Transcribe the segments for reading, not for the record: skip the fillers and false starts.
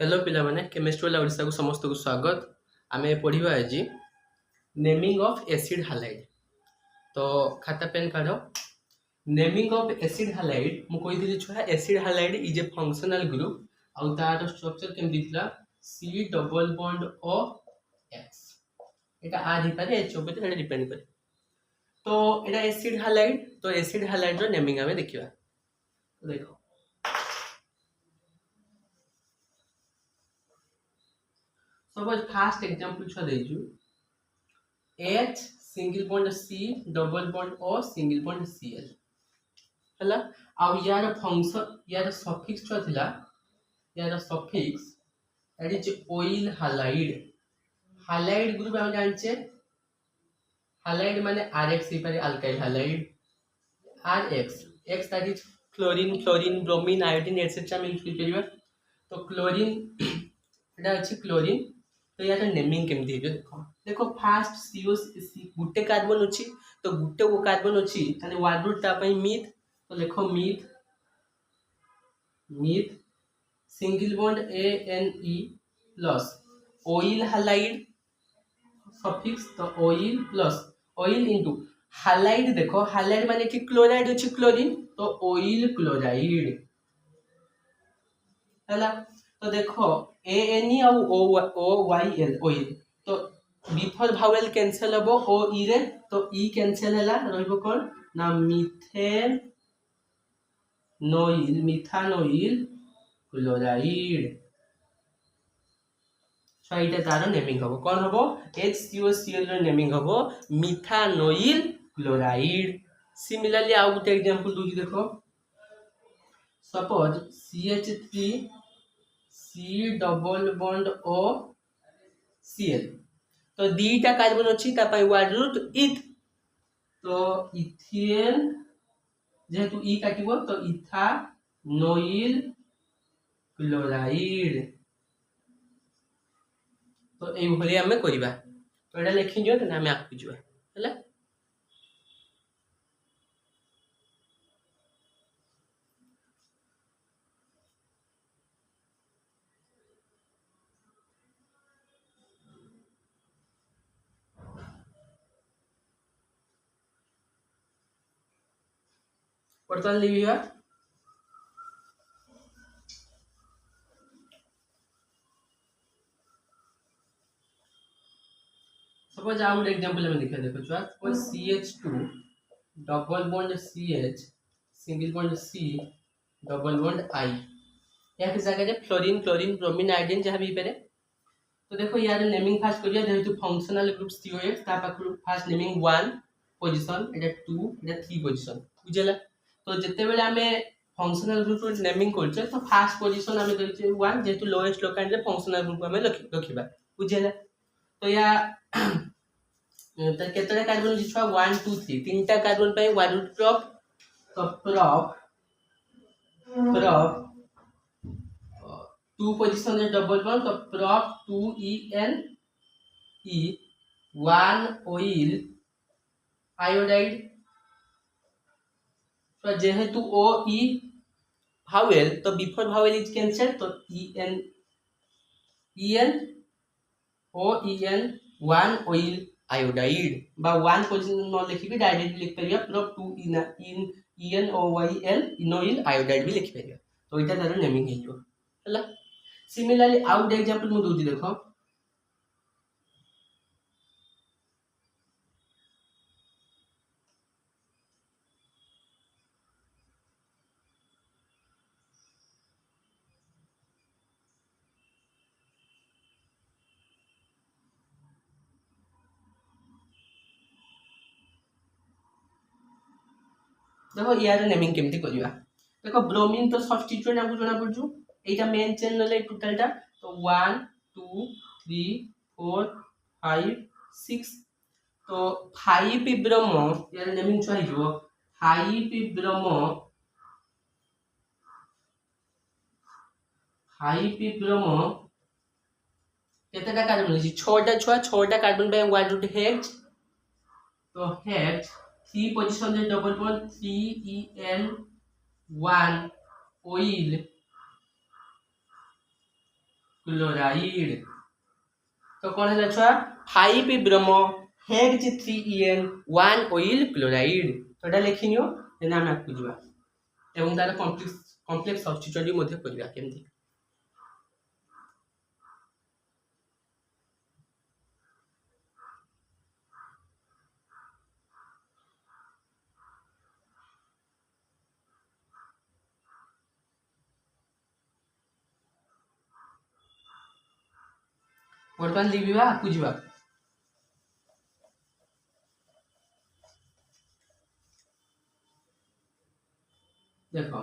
Hello पिला माने chemistry वाला ओडिसा को समस्त को स्वागत। आमे पढ़िबा आज नेमिंग ऑफ एसिड हालाइड। तो खाता पेन काढो। नेमिंग ऑफ एसिड हालाइड मु कहि दिली छुआ acid halide is a functional group आउ तार स्ट्रक्चर केम दिखला C double bond O X। एटा आ हि पारे H ऊपर एटा डिपेंड करे। तो एटा एसिड हालाइड, तो एसिड हालाइड रो नेमिंग हमें देखिबा। तो देखो सपोज फास्ट एग्जांपल छुआ देजु H single bond C double bond O single bond Cl हला। आउ यार फंक्शन यार सफिक्स छुआ थिला, यार suffix that is oil halide. Halide group हम जानछे, हालाइड माने Rx हि पारे alkyl halide, Rx X that is chlorine, fluorine, bromine, iodine etcetera में यूज कर परिबा। तो क्लोरीन एटा अछि क्लोरीन। तो यार नेमिंग केमति हे देखो देखो फास्ट CO गुटे कार्बन अछि, तो गुटे वो कार्बन अछि ताने वन रूट ता पई मीथ। तो देखो meth meth single bond ANE plus oyl halide suffix. तो oyl plus oyl into halide. देखो हालाइड माने कि क्लोराइड अछि क्लोरीन, तो ऑयल क्लोराइड हला। तो देखो ANE और OYL ऑयल, तो बिफोर भावेल कैंसिल हबो O E रे, तो E कैंसिल हला रहबो कोन ना मिथेन नोइल, मिथानोइल क्लोराइड। सो एटा तार नेमिंग हबो कोन हबो HCOCl रो नेमिंग हबो मिथानोइल क्लोराइड। सिमिलरली आउ गुटे एग्जांपल दूजी देखो suppose CH3 C double bond O Cl। तो दीटा कार्बन अछि ता पई वन रूट इथ। तो इथेन जेहेतु ई काटिबो तो इथानोइल क्लोराइड। तो एई भली हमें करिबा। तो एटा लिखि दियो त हमें आकु जिवा हला। वर्तमान लिखिबा सपोज आउ गुटे एग्जांपल हमें देखा देखो छुआ suppose CH2 double bond CH single bond C double bond I। या के जगह रे फ्लोरीन, क्लोरीन, ब्रोमीन, आयोडीन जहां भी पारे। तो देखो यार नेमिंग फास्ट करिया जेहेतु फंक्शनल ग्रुप COX ता पाखरु फास्ट नेमिंग 1 पोजीशन, एटा 2, एटा 3 पोजीशन बुझला। तो जते बेले हमें फंक्शनल ग्रुप रो नेमिंग करछे तो फास्ट पोजीशन हमें देछे 1 जेहेतु लोएस्ट लोकेंड रे फंक्शनल ग्रुप हमें रखिबा बुझला। तो या तो केतरे कार्बन जिछवा 1 2 3 तीनटा कार्बन पई वन रूट प्रॉप। तो प्रॉप प्रॉप 2 पोजीशन रे डबल बॉन्ड, तो prop 2En E 1 oyl iodide. तो जेहेतु O E भावेल तो बिफोर भावेल इज कैंसिल, तो En O En 1 oyl iodide बा 1 पोजीशन न लिखिबी डायरेक्ट लिख परिया प्रॉप 2 इन En OYL इनोइल आयोडाइड भी लिख परिया। तो इटा तार नेमिंग हेजो हला। सिमिलरली आउट एग्जांपल मु दोजी देखो देखो यार नेमिंग केमती करिवा। देखो ब्रोमीन तो सब्स्टिट्यूट हमको जଣା पड़जु एटा मेन चेन ले टोटलटा। तो 1 2 3 4 5 6। तो 5 ब्रोमो यार नेमिंग छ हिजो 5 ब्रोमो 5 ब्रोमो केतेटा कार्बन अछि 6टा छुआ 6टा कार्बन पे 1 रूट हेक्स। तो हेक्स 3 पोजीशन रे double bond 3En 1 oyl chloride. तो कौन है छुआ 5 ब्रह्म हेक्स 3En 1 ऑयल क्लोराइड। तो एटा लिखि नियो देना हम आकु जिबा एवं तार कॉम्प्लेक्स सब्स्टिट्यूएंट मध्ये करिया केमती। वर्तमान लिखिबा आकु जिबा देखो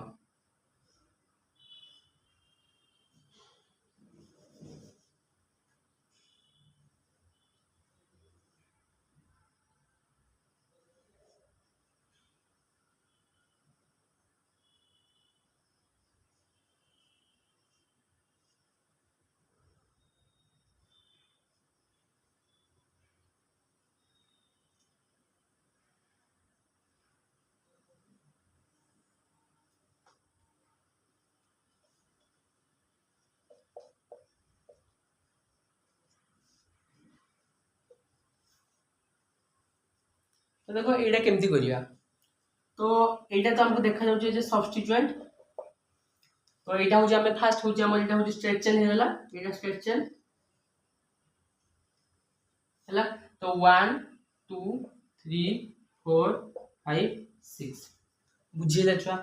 तो देखो एटा केमती करिया। तो एटा तो हमको देखा जाउचे जे सब्स्टिट्यूएंट। तो एटा हो जे हमें फास्ट हो जे हमर एटा हो जे स्ट्रेट चेन हेला एटा स्ट्रेट चेन हेला। तो 1 2 3 4 5 6 बुझिला छुआ।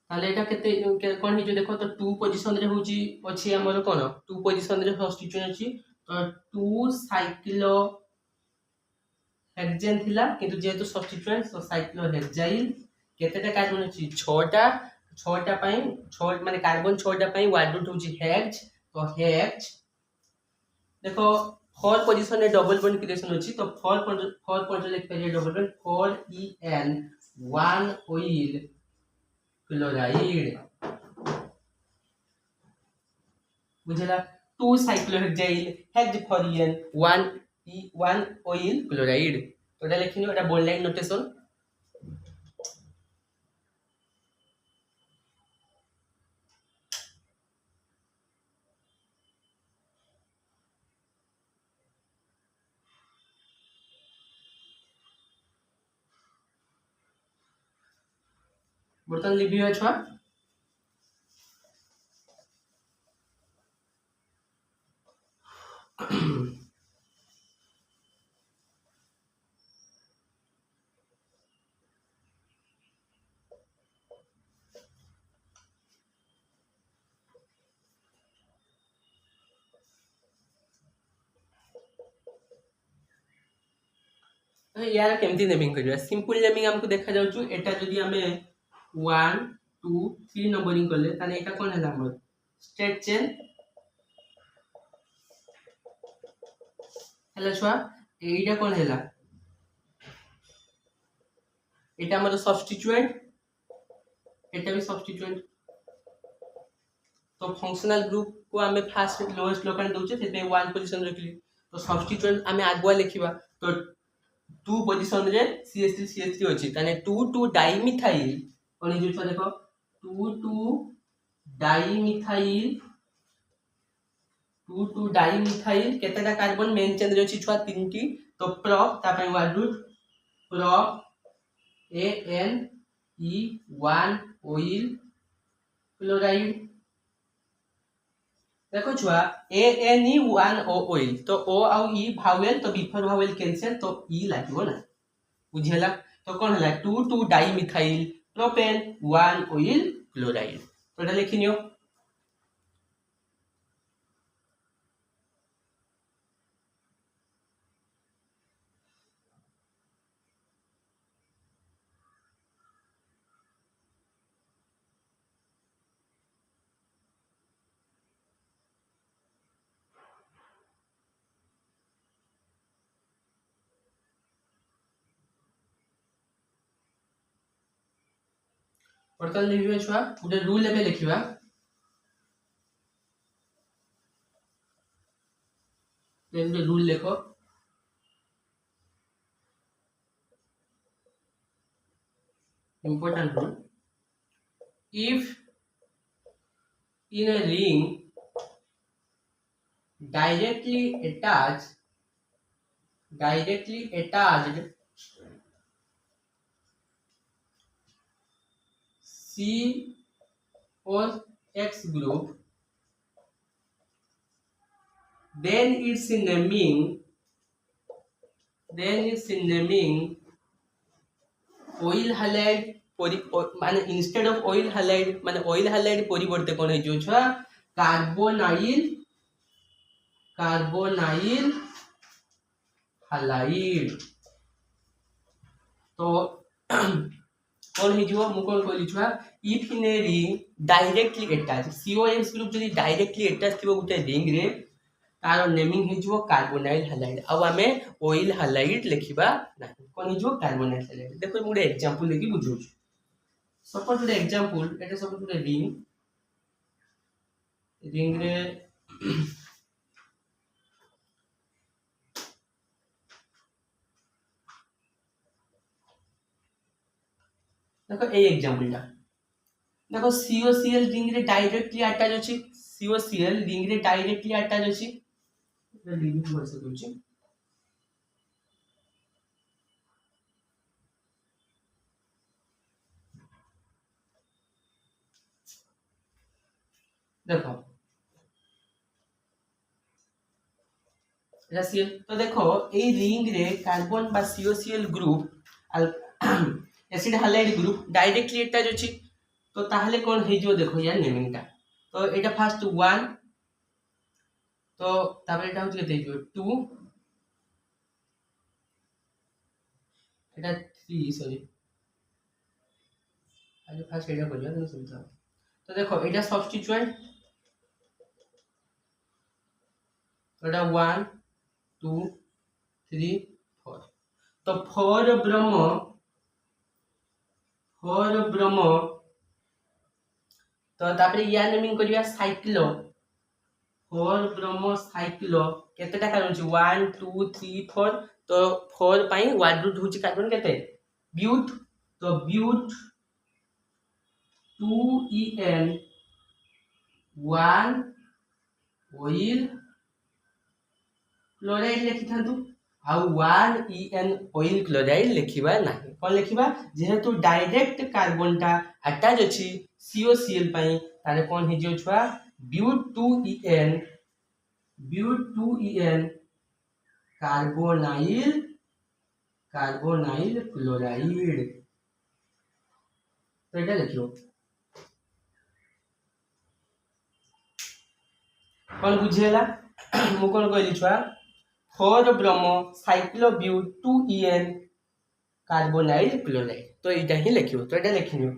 ताले एटा केते कोन हे जो देखो तो 2 पोजीशन रे होची अछि हमर कोन 2 पोजीशन रे सब्स्टिट्यूएंट अछि। तो 2 साइक्लो हेक्सेन थिला किंतु जेहेतु सब्स्टिट्यूएंट तो साइक्लो हेक्साइल केतेटा कार्बन अछि 6टा 6टा पई 6 माने कार्बन 6टा पई वाइड रूट होची हेक्स। तो हेक्स देखो 4 पोजीशन रे डबल बॉन्ड क्रिएशन अछि। तो 4 पॉइंट लिख पे double bond 4En 1 oyl chloride बुझला 2 cyclohexyl hex for En 1 oyl chloride. तो एटा लिखिनो एटा बोल्ड लाइन नोटेशन। बर्तन लिखि छुआ यार केमती नेमिंग करिया सिंपल नेमिंग हमको देखा जाउछु। एटा जदी हमें 1 2 3 नंबरिंग करले ताने एटा कोन हैला हमर स्ट्रेट चेन हैला छुआ। एटा कोन हैला एटा हमर सब्स्टिट्यूएंट एटा भी सब्स्टिट्यूएंट। तो फंक्शनल ग्रुप को हमें फास्ट लोएस्ट लोकेंट दोचे सेते 1 पोजीशन रखली। तो सब्स्टिट्यूएंट हमें आगुआ लिखिबा तो 2 पोजीशन रे CH3 अछि ताने 2 2 डाइमिथाइल कोन हे जो देखो 2 2 डाइमिथाइल 2 2 डाइमिथाइल केतेटा कार्बन मेन चेन रे अछि छुआ 3 टी। तो प्रोप ता पय word root prop ANE 1 oyl chloride. देखो छुआ ANE 1 ऑयल तो O आउ E भावेल तो बिफोर भावेल कैंसिल तो E लागिबो ना बुझियला। तो कोन हला 2 2 डाइमिथाइल प्रोपेन 1 ऑयल क्लोराइड। तो एटा लिखिनियो बर्तन लिखिबा छुआ गुटे रूल एबे लिखिबा। गुटे रूल लेखो important rule if in a ring directly attached C or X group, then its naming oil halide মানে instead of oil halide মানে oil halide পরিবর্তে কোন হইছো ছুয়া কার্বোনাইল হালাইড। তো কোন হইଯିବ মু কোন কইলি ছুয়া if in a ring directly attached COX group যদি directly attached থিব গুଟେ ring रे तार नेमिंग हइଯିବ कार्बोनाइल हालाइड अब हमें ऑयल हालाइड लिखिबा नाही कोन हइଯିବ कार्बोनाइल हालाइड। देखो मु गुटे एग्जांपल लेके बुझौ सपोज गुटे एग्जांपल एटा सब गुटे रिंग रे देखो ए एग्जांपल टा देखो COCl रिंग रे डायरेक्टली अटैच अछि COCl रिंग रे डायरेक्टली अटैच अछि लिमिट वर्ष करूची देखो राशियल तो देखो ए रिंग रे कार्बन बा COCl group acid halide group directly attach अछि तो ताहले कोन हे जो देखो यार नेमिंग टा तो एटा फर्स्ट 1 तो तापर एटा होची केते जो 2 एटा 3 सॉरी आगे फर्स्ट एटा करिया तो सुनता तो देखो एटा सब्स्टिट्यूएंट एटा 1 2 3 4 तो 4 ब्रोमो तो तापर या नेमिंग करिया साइक्लो 4 ब्रोमो साइक्लो केतेटा कार्बन छी 1 2 3 4 तो 4 पाई 1 रूट होची कार्बन केते ब्यूट तो ब्यूट 2En 1 ऑयल क्लोराइड लिखि थांतु आ 1En ऑयल क्लोराइड लिखिबा नाही कोन लिखिबा जेहेतु डायरेक्ट कार्बन टा अटैच अछि COCl पाई तारे कोन हे जो छुआ ब्यूट 2En कार्बोनाइल क्लोराइड तो एटा लिखियो कोन बुझेला मु कोन कहली छुआ 4 ब्रोमो साइक्लोब्यूट 2En कार्बोनाइल क्लोराइड तो एटा ही लिखियो तो एटा लिखियो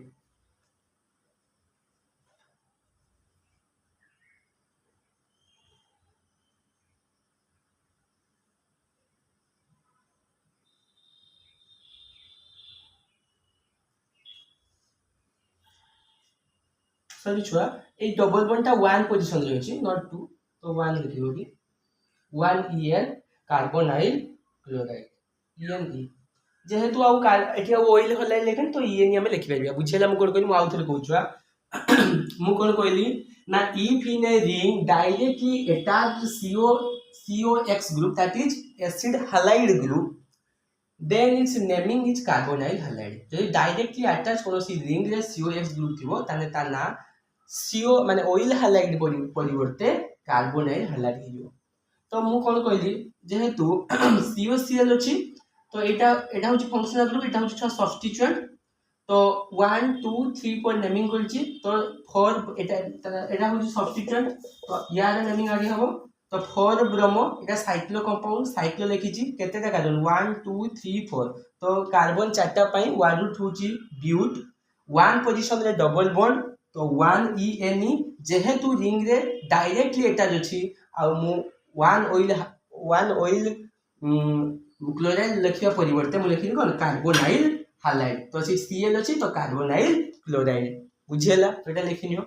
सॉरी छुआ ए डबल बॉन्ड टा 1 पोजीशन रे अछि नॉट 2 तो 1 लिखियो कि 1En कार्बोनाइल क्लोराइड ENE जेहेतु आउ एठी ऑयल होला लेकिन तो ENE हम लिखि परिबा बुझेला मु कोन कहली मु आउ थरे कहू छुआ मु कोन कहली ना if in a ring directly attached COX group that is acid halide group then its naming is carbonyl halide जो डायरेक्टली अटैच कोनो सी रिंग रे COX ग्रुप थिबो ताने ता ना CO माने ऑयल हालाइड परिवर्ते कार्बोनाइल हालाइड हियो तो मु कोन कहली जेहेतु COCl अछि तो एटा होची फंक्शनल ग्रुप एटा होची सब्स्टिट्यूएंट तो 1 2 3 पर नेमिंग करछि तो 4 एटा होची सब्स्टिट्यूएंट तो यार नेमिंग आगे हबो तो 4 ब्रोमो एटा साइक्लो कंपाउंड साइक्लो लिखिछि केतेटा कार्बन 1 2 3 4 तो कार्बन चारटा पई 1 रूट होची ब्यूट 1 पोजीशन रे डबल बॉन्ड तो 1En जेहेतु रिंग रे डायरेक्टली अटैच अछि आ मु 1 ऑयल क्लोराइड लिखिया परिवर्ते मु लिखिन कोन कार्बोनाइल हालाइड तो से Cl अछि तो कार्बोनाइल क्लोराइड बुझेला तो एटा लिखिनियो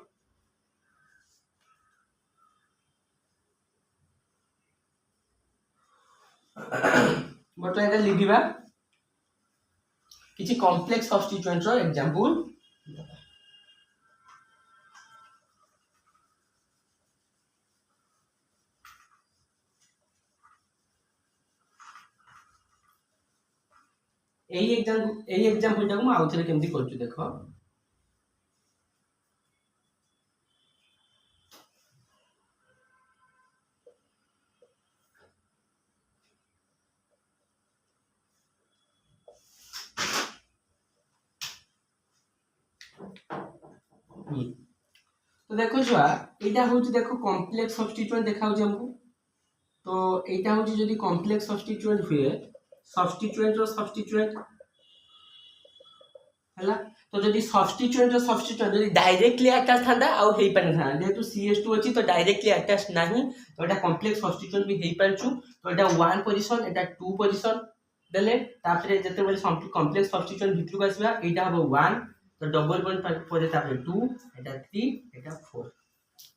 बट एटा लिखिबा किछि कॉम्प्लेक्स सब्स्टिट्यूएंट रो एग्जांपल एई एग्जांपल टाको आउ थरे केमती करछु देखो। तो देखो छुआ एटा होची देखो कॉम्प्लेक्स सब्स्टिट्यूएंट देखाउ हमको। तो एटा होची जदी कॉम्प्लेक्स सब्स्टिट्यूएंट हुए सब्स्टिट्यूएंट रो सब्स्टिट्यूएंट हला। तो जदी सब्स्टिट्यूएंट रो सब्स्टिट्यूएंट जदी डायरेक्टली अटैच थांदा आ हेई पान था जेतु CH2 अछि तो डायरेक्टली अटैच नाही तो एटा कॉम्प्लेक्स सब्स्टिट्यूएंट भी हेई पारछु। तो एटा 1 पोजीशन एटा 2 पोजीशन देले तापरे जते बेले कॉम्प्लेक्स सब्स्टिट्यूएंट भितरु आसीबा एटा हबो 1 तो डबल बॉन्ड पर तापरे 2 एटा 3 एटा 4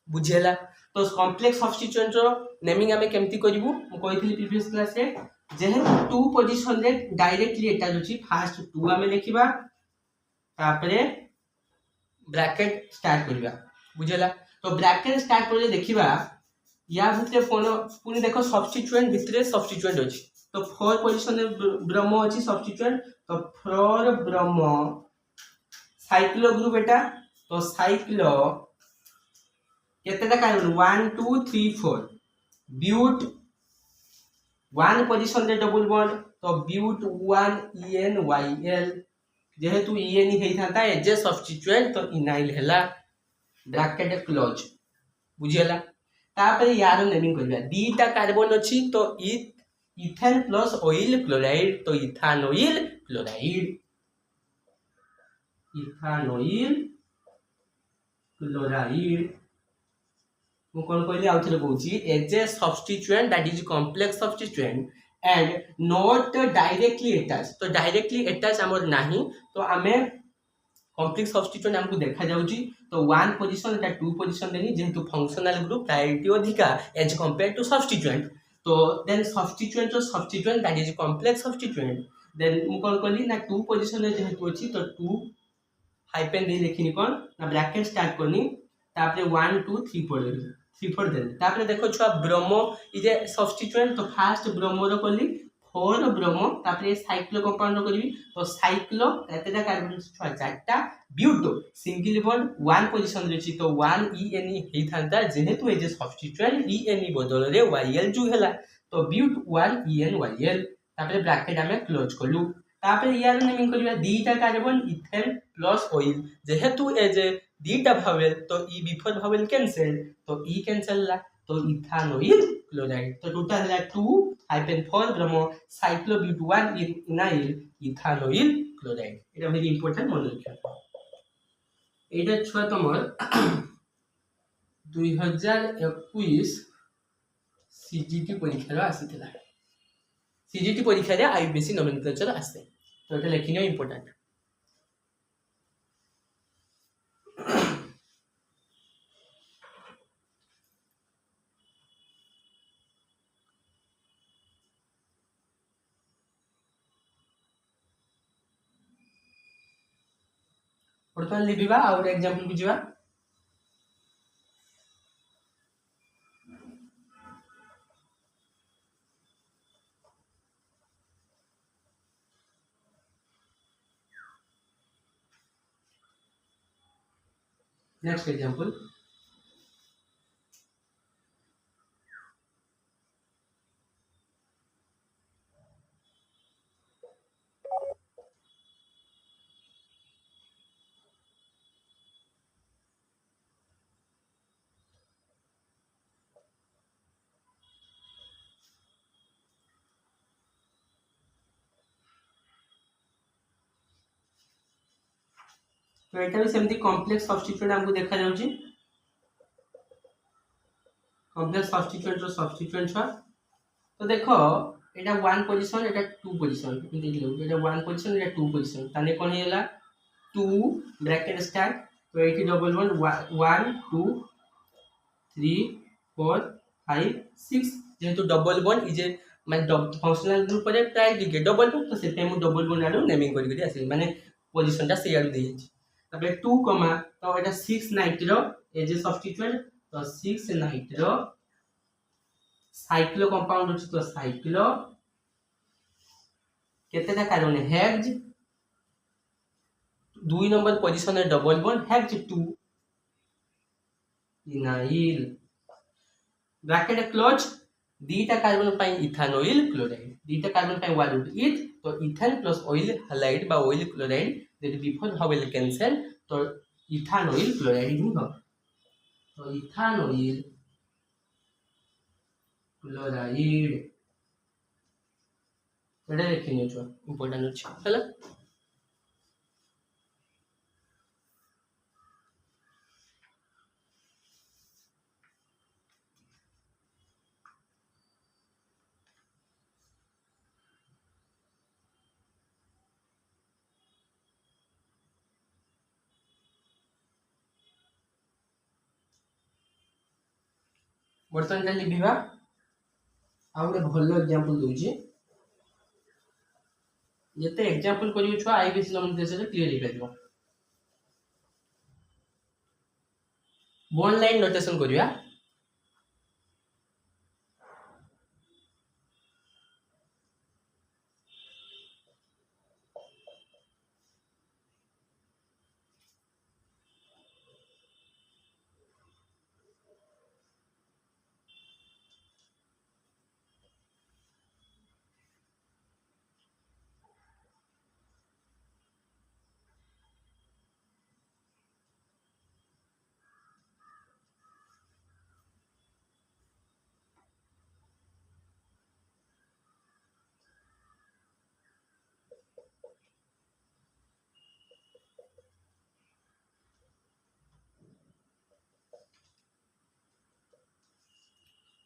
बुझेला। तो कॉम्प्लेक्स सब्स्टिट्यूएंट रो नेमिंग हमें केमती करिवु म कहितली प्रीवियस क्लास रे जेहे 2 पोजीशन रे डायरेक्टली अटैच अछि फर्स्ट 2 हमें लिखिबा तापरे ब्रैकेट स्टार्ट करिबा बुझेला। तो ब्रैकेट स्टार्ट करले देखिबा या भितरे पुनी देखो सब्स्टिट्यूएंट भितरे सब्स्टिट्यूएंट अछि। तो 4 पोजीशन रे ब्रोमो अछि सब्स्टिट्यूएंट तो 4 ब्रोमो साइक्लो ग्रुप एटा। तो साइक्लो केतेटा कार्बन 1 2 3 4 ब्यूट 1 पोजीशन रे डबल बॉन्ड तो ब्यूट 1 ENYL जेहेतु EN हेई थाता एज ए सब्स्टिट्यूएंट तो इनाइल हैला ब्रैकेट क्लोज बुझियला। तापर यार नेमिंग करबा दीटा कार्बन अछि तो इथेन प्लस ऑयल क्लोराइड तो इथानोइल क्लोराइड इथानोइल क्लोराइड मु कोन कहली आउ थले कहूची as a substituent that is complex substituent and not directly attach. तो डायरेक्टली अटैच हमर नाही तो हमें कॉम्प्लेक्स सब्स्टिट्यूएंट हमको देखा जाउची। तो 1 पोजीशन एटा 2 पोजीशन देनी जेहेतु फंक्शनल ग्रुप प्रायोरिटी अधिका एज कंपेयर टू सब्स्टिट्यूएंट। तो देन सब्स्टिट्यूएंट तो substituent that is complex substituent then मु कोन कहली ना 2 पोजीशन रे जेहेतु अछि तो 2 हाइफेन दे लिखिनी कोन ना ब्रैकेट स्टार्ट करनी तापरे 1 2 3 पढली 3 4 देन तापरे देखो छुआ ब्रोमो इ जे सब्स्टिट्यूएंट तो फर्स्ट ब्रोमो रो करली 4 ब्रोमो तापरे साइक्लो कंपाउंड रो करबी। तो साइक्लो एतेटा कार्बन छुआ चारटा ब्यूटो सिंगल बॉन्ड 1 पोजीशन रे छी तो 1 ENE हेई थांता जेहेतु ए जे सब्स्टिट्यूएंट ENE बदल रे YL जु हैला तो ब्यूट 1 ENYL तापरे ब्रैकेट हमें क्लोज करलु। तापरे यार नेमिंग करबा दीटा कार्बन इथेन प्लस ऑयल जेहेतु ए जे दीटा भावेल तो ई बिफोर भावेल कैंसिल तो ई कैंसिल ला तो इथानोइल क्लोराइड तो टोटल है 2-4 ब्रोमो साइक्लोब्यूट 1 इनाइल इथानोइल क्लोराइड एटा वेरी इंपोर्टेंट मन रखिया। एटा छुआ तमर 2021 सीजीटी परीक्षा रो आसीथिला सीजीटी परीक्षा रे आईबीसी नोमेनक्लेचर आसे तो एटा लेखिनो इंपोर्टेंट। वर्तमान लिखिबा और एग्जांपल बुझिबा। नेक्स्ट एग्जांपल तो एटा भी सेमती कॉम्प्लेक्स सब्स्टिट्यूएंट हमको देखा जाउची कॉम्प्लेक्स सब्स्टिट्यूएंट रो सब्स्टिट्यूएंट छा। तो देखो एटा 1 पोजीशन एटा 2 पोजीशन देख लो एटा 1 पोजीशन एटा 2 पोजीशन ताने कोन हेला 2 ब्रैकेट स्टार्ट तो एटी डबल बॉन्ड 1 2 3 4 5 6 जेहेतु डबल बॉन्ड इजे माने फंक्शनल ग्रुप रे प्रायोरिटी के डबल बॉन्ड तो सेटे मु डबल बॉन्ड आरो नेमिंग करि आसे माने पोजीशन ता से आरो दे जाछि तबे 2 कमा तो एटा 6 नाइट्रो एज ए सब्स्टिट्यूएंट तो 6 नाइट्रो साइक्लो कंपाउंड अछि तो साइक्लो केतेटा कार्बन हेक्स 2 नंबर पोजीशन रे double bond hex 2 enyl bracket close दीटा कार्बन पाई इथानोइल क्लोराइड दीटा कार्बन पाई वन रूट इथ तो इथेन प्लस ऑयल हैलाइड बा oyl chloride that before vowel cancel तो इथानोइल क्लोराइड ही हो तो इथानोइल क्लोराइड एटा लिखिनि छ इंपोर्टेंट अछि हला बर्तन का लिखिबा आ गोटे भल एग्जांपल दोछि जते एग्जांपल करियो छ आईबीसी नोटिफिकेशन क्लियर हो परिबो वन लाइन नोटेशन करिया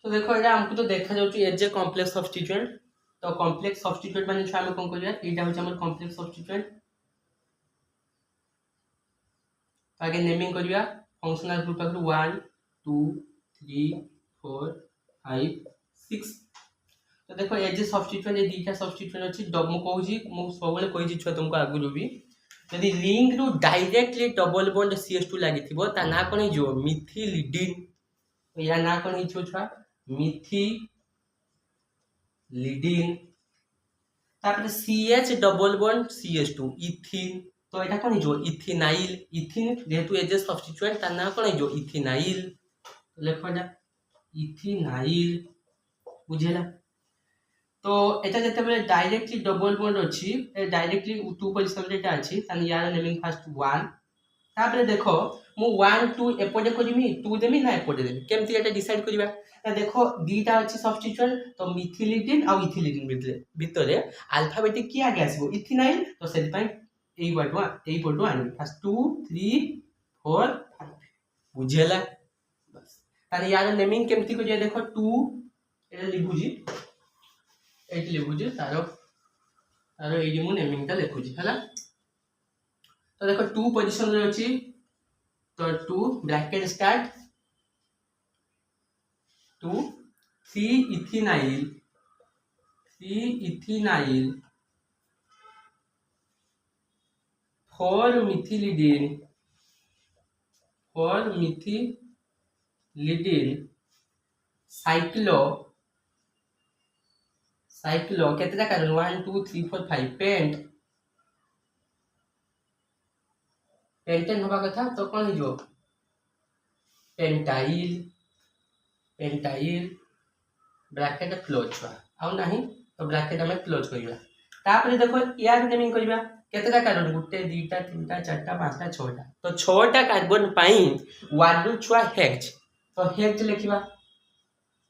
तो देखो एटा हमको तो देखा जाउची एज ए कॉम्प्लेक्स सब्स्टिट्यूएंट तो कॉम्प्लेक्स सब्स्टिट्यूएंट माने छ हम कोन करिया एटा होची हमर कॉम्प्लेक्स सब्स्टिट्यूएंट आगे नेमिंग करिया फंक्शनल ग्रुप आगु 1 2 3 4 5 6 तो देखो एज ए सब्स्टिट्यूएंट ए दीटा सब्स्टिट्यूएंट अछि डबल कहूची मु सबले कहि छ तुमको आगु भी यदि लिंक रु डायरेक्टली डबल बॉन्ड CH2 लागिथिबो ता ना कोन जो मिथिलिडिन तो या ना कोन हिचो छ मिथिलिडिन तापर CH डबल बॉन्ड CH2 इथिन तो एटा कोन जो इथिनाइल इथिन जेहेतु एज ए सब्स्टिट्यूएंट ता ना कोन जो इथिनाइल तो लेखो एटा इथिनाइल बुझेला तो एटा जते बेले डायरेक्टली डबल बॉन्ड अछि डायरेक्टली 2 पोजीशन रे एटा अछि तन यार नेमिंग फर्स्ट 1 तापर देखो मु 1 2 एपटे करमी 2 देमी ना एपटे देमी केमति एटा डिसाइड करबा ता देखो दीटा अछि सब्स्टिट्यूएंट तो मिथिलिडिन आ इथिलिडिन भितरे अल्फाबेटिक की आगे आसीबो इथिनाइल तो सेति पई एई पटो आनी फर्स्ट 2 3 4 5 बुझेला बस ताने यार नेमिंग केमति करिया देखो 2 एटा लिखुजी एट लिखुजी तारो तारो एई मु नेमिंग ता लिखुजी हला तो देखो 2 पोजीशन रे अछि तो 2 ब्रैकेट स्टार्ट 2 3 इथिनाइल 4 मिथिलिडिन साइक्लो केतेटा कारण 1 2 3 4 5 पेंटेन होबा कथा तो कोन हिजो पेंटाइल ब्रैकेट क्लोज छुआ आउ नाही तो ब्रैकेट हमें क्लोज करिया तापर देखो यार नेमिंग करिया केतेटा कार्बन गुटे दीटा तीनटा चारटा पांचटा छटा तो छटा कार्बन पाई वन रू छुआ हेक्स तो हेक्स लिखिबा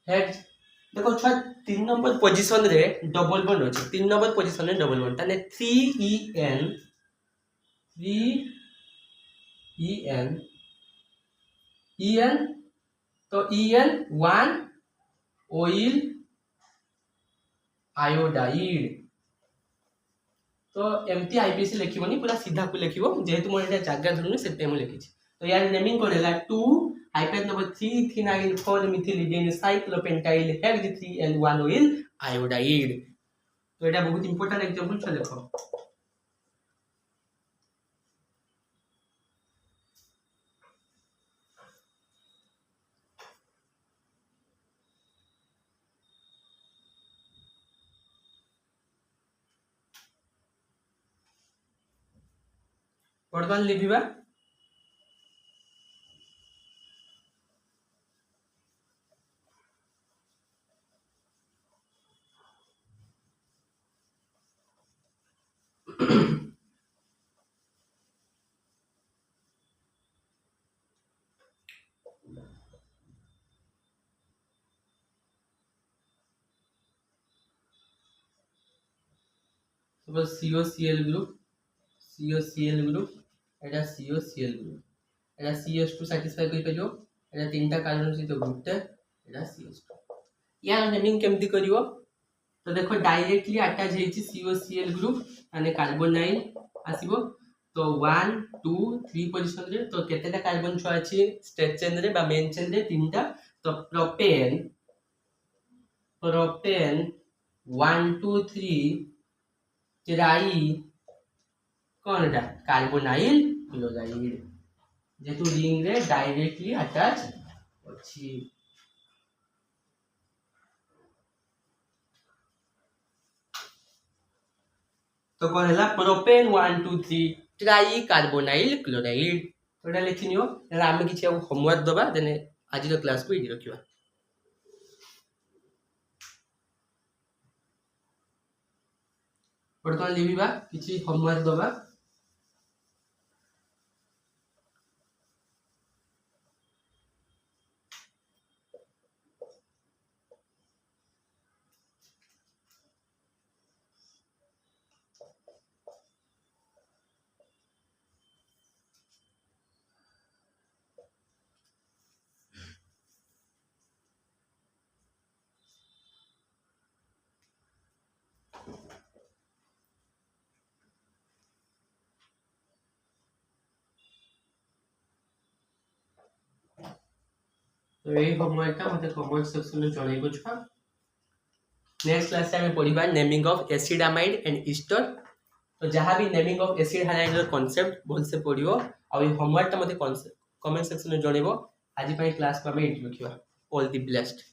हेक्स देखो छुआ 3 नंबर पोजीशन रे डबल बॉन्ड अछि 3 नंबर पोजीशन रे डबल बॉन्ड ताने 3en तो En 1 ऑयल आयोडाइड तो एमटी आईपीसी लिखिबोनी पूरा सीधा को लिखिबो जेहेतु मोर एटा जागा धरुनी सेते हम लिखिछि तो यार नेमिंग करेला 2 hyphen number 3 ethynyl 4 methylidene cyclopentyl hex 3 and 1 oyl iodide तो एटा बहुत इंपोर्टेंट एग्जांपल छ देखो वर्तमान लिखिबा सपोज COCl ग्रुप एटा COCl ग्रुप एटा CH2 सैटिस्फाई करि परियो एटा तीनटा कार्बन सहित ग्रुपटे एटा CH2 यार नेमिंग केमती करिवो तो देखो डायरेक्टली अटैच हेछि COCl ग्रुप माने कार्बोनाइल आसीबो तो 1 2 3 पोजीशन रे तो केतेटा कार्बन छ अछि स्टेट चेन रे बा मेन चेन रे तीनटा तो प्रोपेन 1 2 3 ट्राई कौन एटा कार्बोनाइल क्लोराइड जेतु रिंग रे डायरेक्टली अटैच अछि तो कौन है प्रोपेन 1 2 3 ट्राई कार्बोनाइल क्लोराइड तो लिखिनियो आम किसी होमवर्क दबा देने आज क्लास को ये रखा बर्तमान लिखा किसी होमवर्क दबा तो यही होमवर्क का मते कमेंट सेक्शन में जणाइबो छा नेक्स्ट क्लास से हमें पढ़िबा naming of acid amide and ester तो जहां भी नेमिंग ऑफ एसिड हाइड्राइड रो कांसेप्ट बोल से पढ़ियो आ ये होमवर्क का मते कमेंट सेक्शन में जणाइबो आज पई क्लास को हमें इंट्रो रखिबा ऑल द बेस्ट।